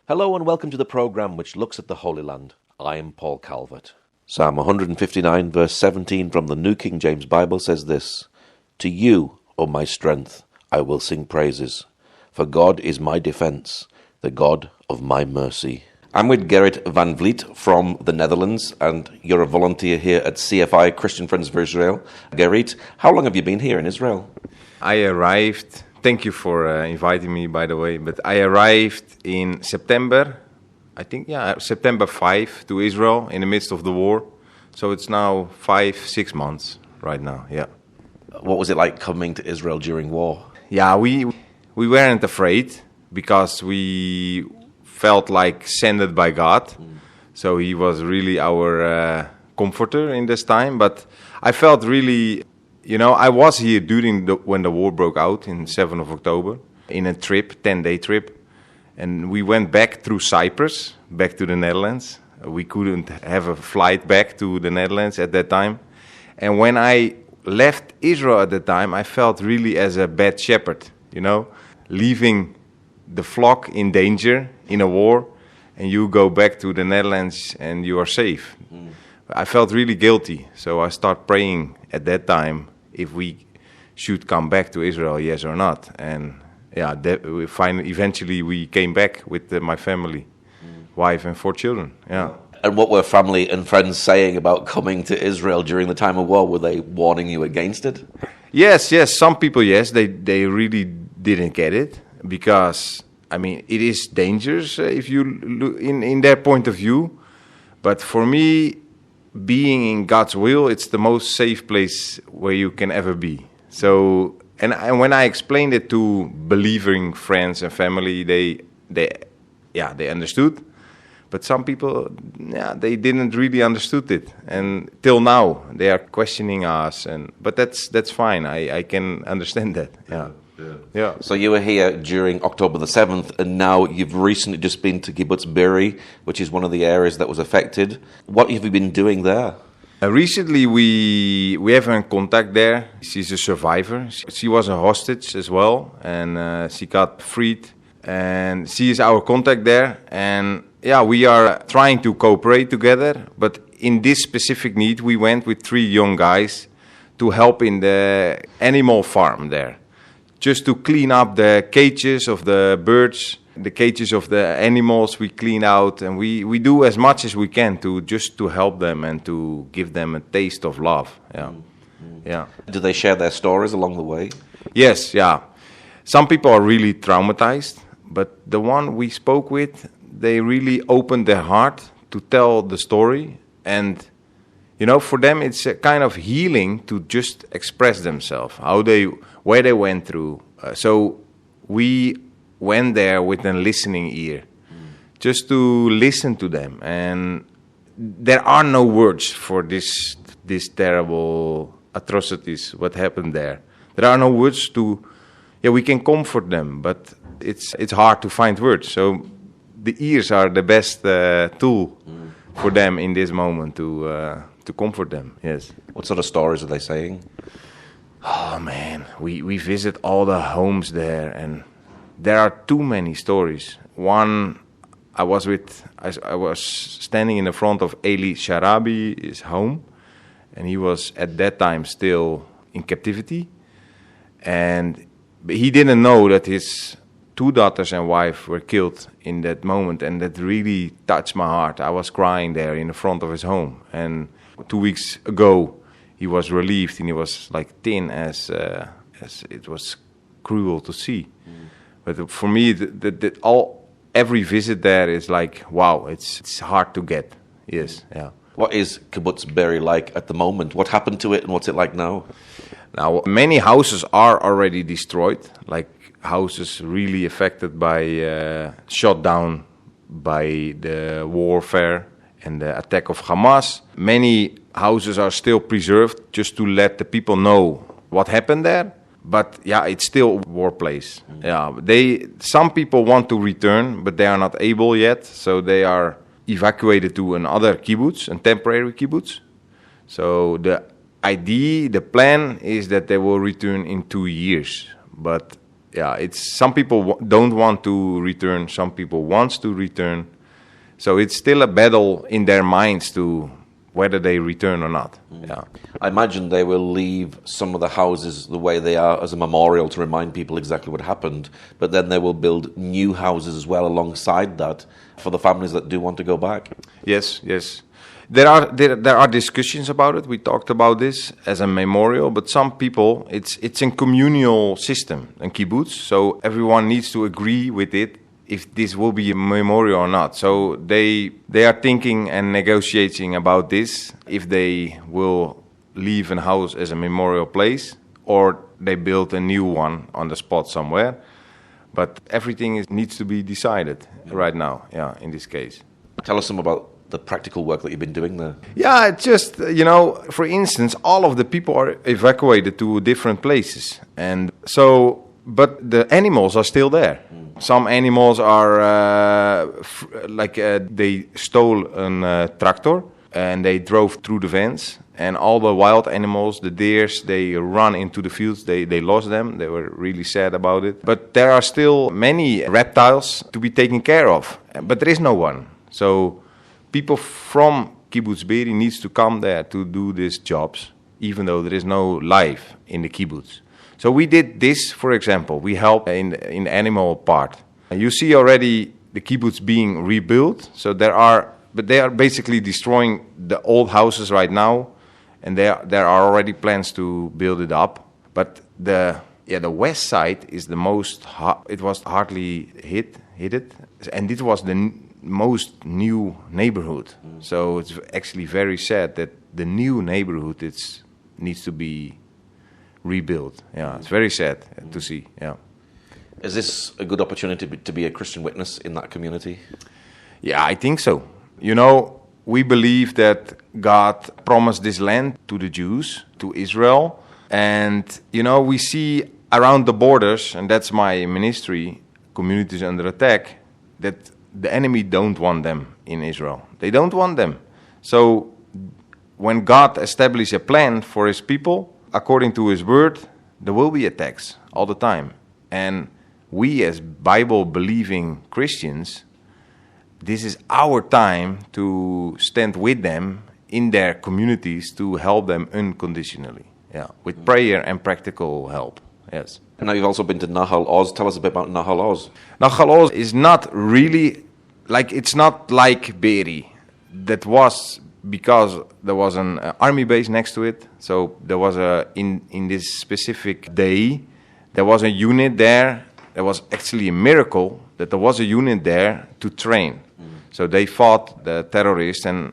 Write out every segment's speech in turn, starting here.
Hello and welcome to the programme which looks at the Holy Land. I am Paul Calvert. Psalm 159 verse 17 from the New King James Bible says this: To you, O my strength, I will sing praises, for God is my defence, the God of my mercy. I'm with Gerrit Van Vliet from the Netherlands, and you're a volunteer here at CFI, Christian Friends for Israel. Gerrit, how long have you been here in Israel? I arrived, thank you for inviting me, by the way, but I arrived in September, September 5 to Israel in the midst of the war. So it's now 5-6 months right now, yeah. What was it like coming to Israel during war? Yeah, we weren't afraid because we felt like sent by God. So he was really our comforter in this time. But I felt really, I was here when the war broke out in 7th of October in a trip, 10-day trip. And we went back through Cyprus, back to the Netherlands. We couldn't have a flight back to the Netherlands at that time. And when I left Israel at the time, I felt really as a bad shepherd, leaving the flock in danger in a war, and you go back to the Netherlands and you are safe. I felt really guilty, so I started praying at that time if we should come back to Israel, yes or not. And eventually we came back with my family, wife and 4 children. Yeah. And what were family and friends saying about coming to Israel during the time of war? Were they warning you against it? Yes. Some people, yes, they really didn't get it because, it is dangerous if you look in their point of view. But for me, being in God's will, it's the most safe place where you can ever be. So, and when I explained it to believing friends and family, they understood. But some people, they didn't really understood it, and till now they are questioning us. But that's fine. I can understand that. Yeah. So you were here during October the 7th, and now you've recently just been to Kibbutz Be'eri, which is one of the areas that was affected. What have you been doing there? Recently, we have in contact there. She's a survivor. She was a hostage as well, and she got freed. And she is our contact there. And we are trying to cooperate together. But in this specific need, we went with 3 young guys to help in the animal farm there, just to clean up the cages of the birds. The cages of the animals we clean out, and we do as much as we can to help them and to give them a taste of love. Yeah. Do they share their stories along the way? Yes, yeah. Some people are really traumatized, but the one we spoke with, they really opened their heart to tell the story. And, for them it's a kind of healing to just express themselves, where they went through. So we went there with a listening ear, just to listen to them. And there are no words for this terrible atrocities, what happened there. There are no words we can comfort them, but it's hard to find words. So the ears are the best tool for them in this moment to comfort them, yes. What sort of stories are they saying? Oh man, we visit all the homes there, and there are too many stories. One, I was standing in the front of Eli Sharabi's home, and he was at that time still in captivity, and he didn't know that his 2 daughters and wife were killed in that moment, and that really touched my heart. I was crying there in the front of his home, and 2 weeks ago he was relieved, and he was like thin as it was cruel to see. But for me, every visit there is like, wow, it's hard to get. Yes, yeah. What is Kibbutz Be'eri like at the moment? What happened to it, and what's it like now? Now, many houses are already destroyed, like houses really affected by, shot down by the warfare and the attack of Hamas. Many houses are still preserved just to let the people know what happened there. But it's still a war place. Some people want to return, but they are not able yet. So they are evacuated to another kibbutz, a temporary kibbutz. So the plan is that they will return in 2 years. But it's some people don't want to return, some people wants to return. So it's still a battle in their minds to whether they return or not. Yeah. I imagine they will leave some of the houses the way they are as a memorial to remind people exactly what happened, but then they will build new houses as well alongside that for the families that do want to go back. Yes. There are discussions about it. We talked about this as a memorial, but some people, it's a communal system, a kibbutz, so everyone needs to agree with it if this will be a memorial or not. So they are thinking and negotiating about this, if they will leave a house as a memorial place or they build a new one on the spot somewhere. But everything needs to be decided right now, in this case. Tell us some about the practical work that you've been doing there. Yeah, it's just, for instance, all of the people are evacuated to different places. And so, but the animals are still there. Some animals are they stole a tractor and they drove through the vents, and all the wild animals, the deers, they run into the fields. They lost them. They were really sad about it. But there are still many reptiles to be taken care of, but there is no one. So people from Kibbutz Be'eri needs to come there to do these jobs, even though there is no life in the kibbutz. So we did this, for example. We helped in the animal part. And you see already the kibbutz being rebuilt. So they are basically destroying the old houses right now, and there are already plans to build it up. But the west side is the most. It was hardly hit it, and it was the most new neighborhood. So it's actually very sad that the new neighborhood needs to be rebuilt. Yeah, it's very sad to see. Yeah. Is this a good opportunity to be a Christian witness in that community? Yeah, I think so. We believe that God promised this land to the Jews, to Israel. And, we see around the borders, and that's my ministry, communities under attack, that the enemy don't want them in Israel. They don't want them. So when God establishes a plan for his people, according to his word, there will be attacks all the time. And we as Bible-believing Christians, this is our time to stand with them in their communities to help them unconditionally, with prayer and practical help, yes. And now you've also been to Nahal Oz. Tell us a bit about Nahal Oz. Nahal Oz is not really, it's not like Be'eri. That was because there was an army base next to it. So there was in this specific day, there was a unit there. There was actually a miracle that there was a unit there to train. So they fought the terrorists, and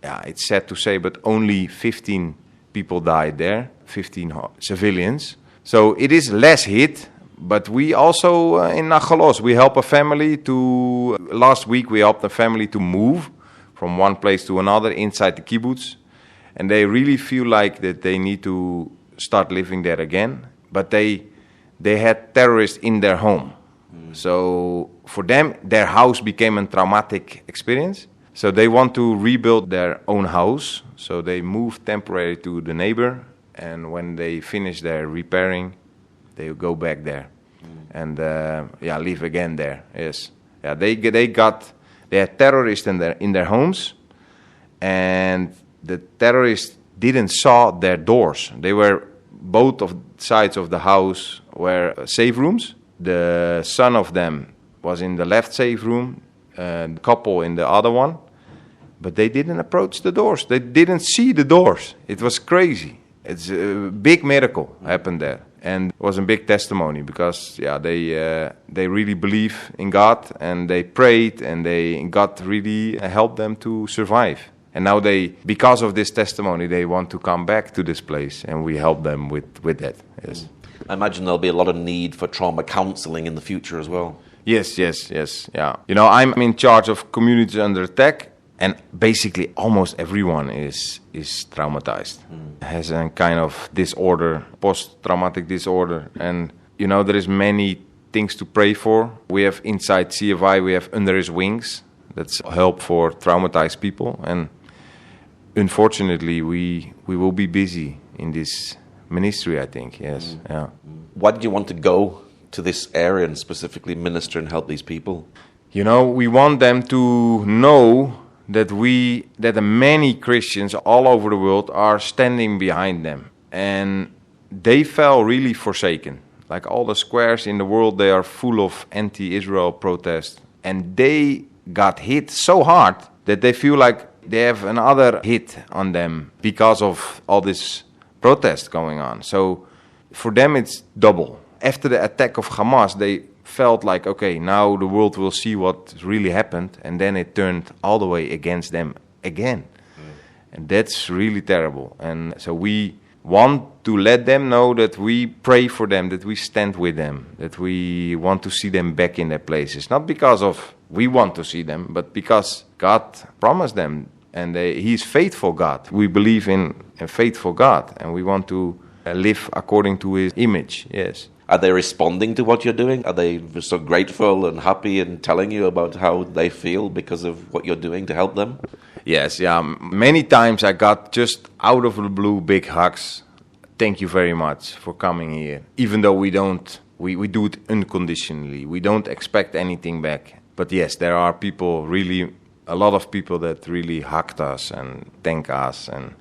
it's sad to say, but only 15 people died there, 15 civilians. So it is less hit, but we also, in Nahal Oz, we help a family last week we helped a family to move from one place to another inside the kibbutz. And they really feel like that they need to start living there again. But they had terrorists in their home. So for them, their house became a traumatic experience. So they want to rebuild their own house. So they moved temporarily to the neighbor. And when they finish their repairing, they go back there and live again there. Yes, they had terrorists in their homes, and the terrorists didn't saw their doors. They were both of sides of the house were safe rooms. The son of them was in the left safe room, the couple in the other one, but they didn't approach the doors. They didn't see the doors. It was crazy. It's a big miracle happened there, and it was a big testimony because they really believe in God, and they prayed, and God really helped them to survive. And now because of this testimony, they want to come back to this place, and we help them with that. Yes. I imagine there'll be a lot of need for trauma counseling in the future as well. Yes. Yeah. I'm in charge of communities under attack. And basically, almost everyone is traumatized, has a kind of disorder, post-traumatic disorder. And, there is many things to pray for. We have inside CFI, we have Under His Wings. That's help for traumatized people. And unfortunately, we will be busy in this ministry, I think, yes. Yeah. Why did you want to go to this area and specifically minister and help these people? You know, we want them to know that many Christians all over the world are standing behind them. And they felt really forsaken. Like all the squares in the world, they are full of anti-Israel protests. And they got hit so hard that they feel like they have another hit on them because of all this protest going on. So for them, it's double. After the attack of Hamas, they felt like, okay, now the world will see what really happened, and then it turned all the way against them again. And that's really terrible. And so we want to let them know that we pray for them, that we stand with them, that we want to see them back in their places. Not because of we want to see them, but because God promised them, and He is faithful God. We believe in a faithful God, and we want to live according to His image, yes. Are they responding to what you're doing? Are they so grateful and happy and telling you about how they feel because of what you're doing to help them? Yes, yeah. Many times I got just out of the blue big hugs. Thank you very much for coming here. Even though we do it unconditionally. We don't expect anything back. But yes, there are people, really, a lot of people that really hugged us and thank us. And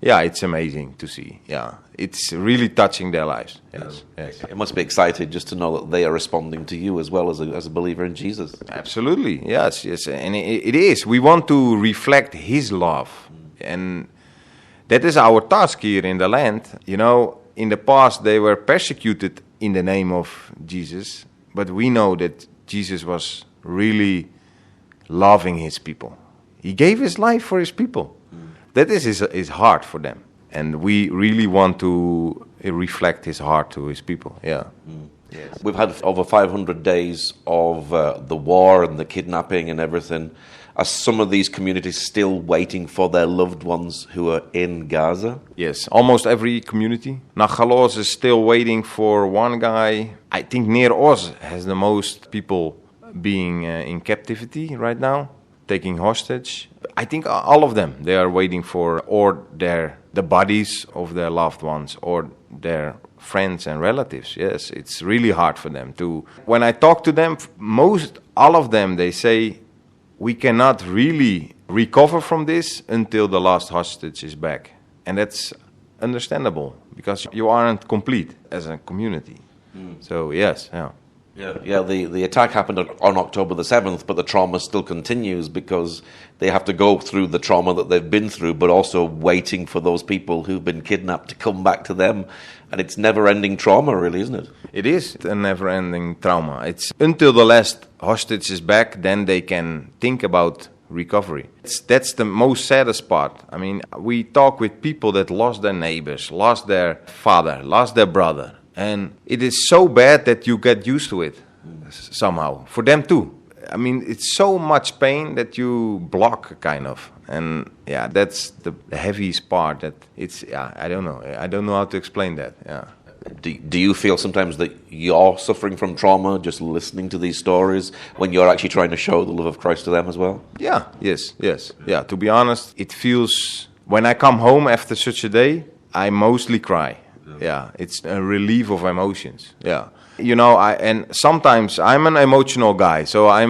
yeah, it's amazing to see. Yeah, it's really touching their lives. Yes, yes. It must be exciting just to know that they are responding to you as well as a believer in Jesus. Absolutely, yes, yes. And it is. We want to reflect His love. And that is our task here in the land. You know, in the past they were persecuted in the name of Jesus. But we know that Jesus was really loving His people. He gave His life for His people. That is his heart for them. And we really want to reflect His heart to His people. Yeah. Yes. We've had over 500 days of the war and the kidnapping and everything. Are some of these communities still waiting for their loved ones who are in Gaza? Yes, almost every community. Nachalos is still waiting for one guy. I think near Oz has the most people being in captivity right now, taking hostage. I think all of them, they are waiting for the bodies of their loved ones or their friends and relatives. Yes, it's really hard for them to. When I talk to them, all of them, they say, we cannot really recover from this until the last hostage is back. And that's understandable because you aren't complete as a community. So yes, yeah. Yeah. The attack happened on October the 7th, but the trauma still continues because they have to go through the trauma that they've been through, but also waiting for those people who've been kidnapped to come back to them. And it's never-ending trauma, really, isn't it? It is a never-ending trauma. It's until the last hostage is back, then they can think about recovery. That's the most saddest part. I mean, we talk with people that lost their neighbors, lost their father, lost their brother. And it is so bad that you get used to it somehow. For them too. I mean, it's so much pain that you block, kind of. And yeah, that's the heaviest part. That it's, I don't know. I don't know how to explain that. Yeah. Do you feel sometimes that you're suffering from trauma just listening to these stories when you're actually trying to show the love of Christ to them as well? Yeah, yes. Yeah, to be honest, it feels... When I come home after such a day, I mostly cry. Yeah, it's a relief of emotions. Yeah, you know, and sometimes I'm an emotional guy, so I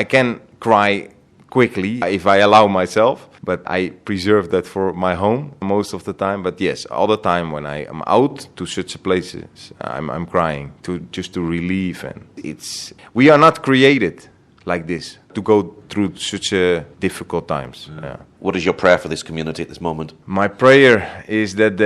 can cry quickly if I allow myself, but I preserve that for my home most of the time. But yes, all the time when I am out to such places, I'm crying just to relieve. And we are not created like this to go through such difficult times. Yeah. What is your prayer for this community at this moment? My prayer is that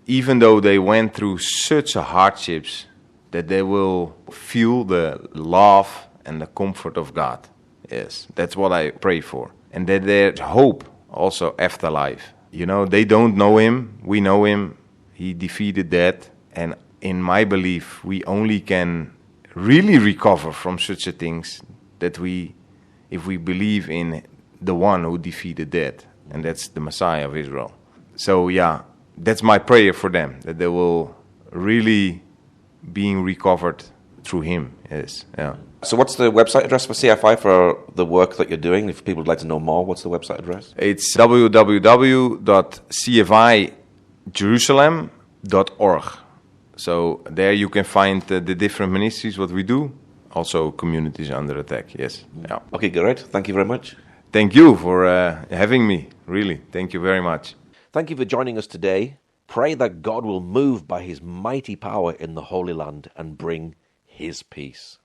even though they went through such hardships, that they will feel the love and the comfort of God. Yes, that's what I pray for. And that there's hope also after life. You know, they don't know Him, we know Him, He defeated death. And in my belief, we only can really recover from such things if we believe in the one who defeated death. And that's the Messiah of Israel. So yeah, that's my prayer for them, that they will really being recovered through Him. Yes, yeah. So what's the website address for CFI for the work that you're doing? If people would like to know more, what's the website address? It's www.cfijerusalem.org. So there you can find the different ministries, what we do. Also communities under attack, yes. Yeah. Okay, Gerrit, thank you very much. Thank you for having me, really. Thank you very much. Thank you for joining us today. Pray that God will move by his mighty power in the Holy Land and bring his peace.